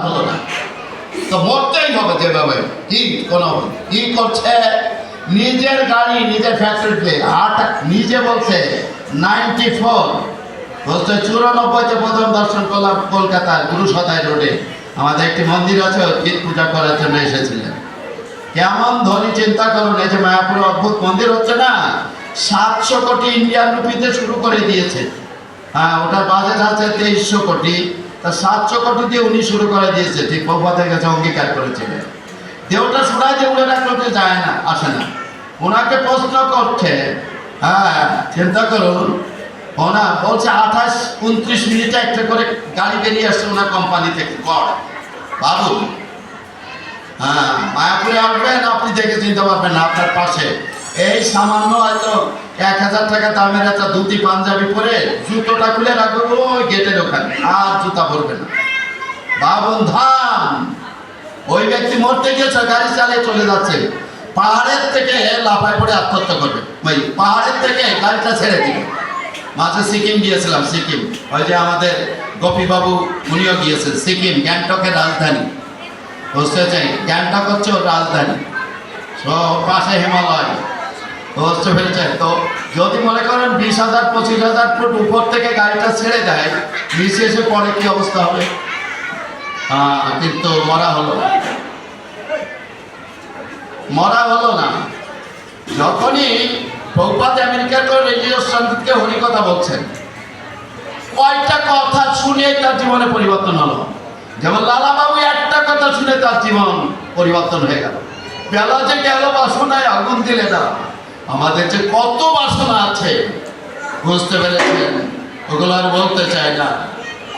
হলো না, তো মরতেই হবে যেভাবে। কি করছে, নিজের গাড়ি নিজের ফ্যাক্টরিতে নিজে বলছে 94 বলছে 94-তে প্রথম দর্শন করলাম কলকাতার গুরু সদাই রোডে। আমাদের একটি মন্দির আছে, ঈদ পূজা করার জন্য এসেছিলেন। কেমন ধনী চিন্তা করুন, এই যে মায়াপুরে অদ্ভুত মন্দির হচ্ছে না, 700 কোটি ইন্ডিয়ান রুপিতে শুরু করে দিয়েছে। হ্যাঁ, ওটার বাজেট আছে 2300 কোটি, তা 700 কোটি দিয়ে উনি শুরু করে দিয়েছে, ঠিক প্রভুপাদের কাছে অঙ্গীকার করেছিলেন। দেহটা শোনায় যে উনি রাখতে যায় না, আসে না, ওনাকে প্রশ্ন করছে। হ্যাঁ, চিন্তা করুন, ওনা বলছে 28-29 মিনিটে একটা করে গাড়ি বেরিয়ে আসছে ওনার কোম্পানি থেকে কর। বাবু, হ্যাঁ, মায়াপুরে আসবেন, আপনি দেখে চিনতে পারবেন না, আপনার পাশে এই সামান্য হয়তো 1000 টাকা দামের একটা ধুতি পাঞ্জাবি পরে জুতোটা খুলে রাখবো ওই গেটের ওখানে, আর জুতা পরবে না। বাবুন ধাম, ওই ব্যক্তি মরতে গিয়েছে, গাড়ি চালিয়ে চলে যাচ্ছে, পাহাড়ের থেকে লাফায় পড়ে আত্মহত্যা করবে। ভাই, পাহাড়ের থেকে গাড়িটা ছেড়ে দিবে। মাঝে সিকিম গিয়েছিলাম, সিকিম, ওই যে আমাদের গোপীবাবু উনিও গিয়েছেন সিকিম, গ্যাংটকের রাজধানী। বুঝতে চাই, গ্যাংটক হচ্ছে ওর রাজধানী, সব পাশে হিমালয়। বুঝতে পেরেছে তো, যদি মনে করেন 20,000-25,000 ফুট উপর থেকে গাড়িটা ছেড়ে দেয়, নিচে এসে পরে কি অবস্থা হবে? কিন্তু মরা হলো না। যখনই প্রভুপাদ আমেরিকার রেডিও সঙ্গীতকে হরিকথা বলছেন, কয়টা কথা শুনে তার জীবনে পরিবর্তন হলো। যেমন লালাবাবু একটা কথা শুনে তার জীবন পরিবর্তন হয়ে গেল। বেলা যে গেল বাসনায় আগুন দিলে না, আমাদের যে কত বাসনা আছে, বুঝতে পেরেছেন, ওগুলো আর বলতে চাই না,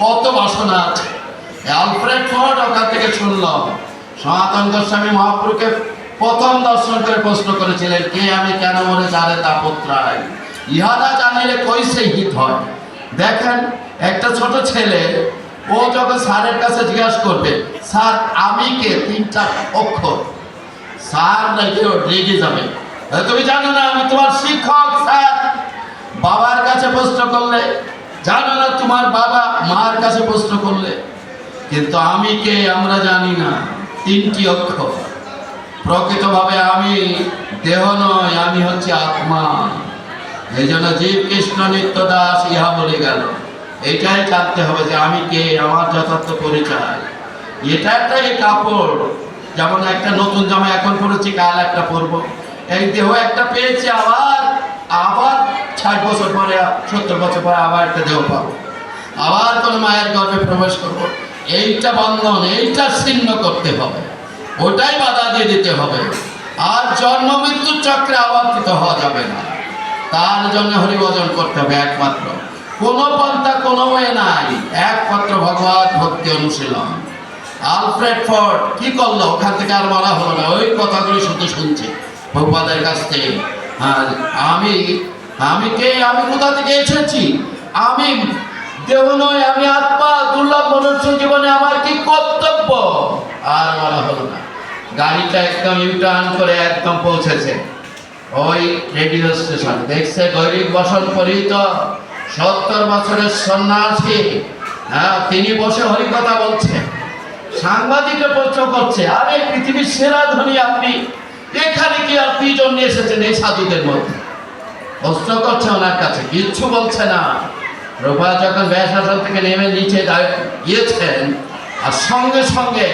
কত বাসনা আছে। আলফ্রেড ফোর্ড ওখান থেকে শুনল, সনাতন গোস্বামী মহাপ্রভুকে প্রথম দর্শন করে প্রশ্ন করেছিলেন, কে আমি, কেন মরে যারে তাপত্রায়, ইহারা জানিলে কইসে হিত হয়। দেখেন, একটা ছোট ছেলে, ও যখন স্যারের কাছে জিজ্ঞাসা করবে, স্যার আমি কে, 3টা অক্ষর, স্যার নাকি রেগে যাবে, তুমি জানো না আমি তোমার শিক্ষক স্যার। বাবার কাছে প্রশ্ন করলে, জানো না তোমার বাবা মার কাছে প্রশ্ন করলে, কিন্তু আমি কে আমরা জানি না, 3টি অক্ষর। প্রকৃতভাবে আমি দেহ নয়, আমি হচ্ছে আত্মা। এই জন্য জীব কৃষ্ণ নিত্য দাস ইহা বলে গেল। এইটাই জানতে হবে যে আমি কে, আমার যথার্থ পরিচয়। এটা একটা এই কাপড়, যেমন একটা নতুন জামা এখন পরেছি, কাল একটা পরবো। এই দেহ একটা পেয়েছি, আবার 60 বছর পরে, 70 বছর পরে আবার একটা দেহ পাবো, আবার কোনো মায়ের গর্ভে প্রবেশ করবো। এইটা বন্ধন, এইটা ছিন্ন করতে হবে, ওটাই বাধা দিয়ে দিতে হবে। আর জন্ম মৃত্যুর চক্রে আবর্তিত হওয়া যাবে না। তার জন্য হরিভজন করতে হবে একমাত্র, কোনো পন্থা কোনো ওয়ে নাই, একমাত্র ভগবত ভক্তি অনুশীলন। আলফ্রেড ফোর্ড কি করলো, ওখান থেকে আর মারা হলো না, ওই কথাগুলি শুধু শুনছে ভগবানের কাছ থেকে। আর আমি কে, আমি কোথা থেকে এসেছি, আমি দেহ নয়, আমি আত্মা, দুর্লভ মনুষ্য জীবনে আমার কি কর্তব্য, আর মারা হলো না। গাড়িটা একদম ইউটার্ন করে একদম পৌঁছেছে ওই রেডিও স্টেশন। দেখছে গৈরিক বসন পরিহিত 70 বছরের সন্ন্যাসী, হ্যাঁ, তিনি বসে হরিকথা বলছে। সাংবাদিককে প্রশ্ন করছে, আরে পৃথিবীর সেরা ধনী আপনি, এখানে কি আর কি জন্য এসেছেন এই সাধুদের মধ্যে? প্রশ্ন করছে ওনার কাছে, কিচ্ছু বলছে না। প্রভুপাদ যখন ব্যাসাসন থেকে নেমে নিচে গিয়েছেন, আর সঙ্গে সঙ্গে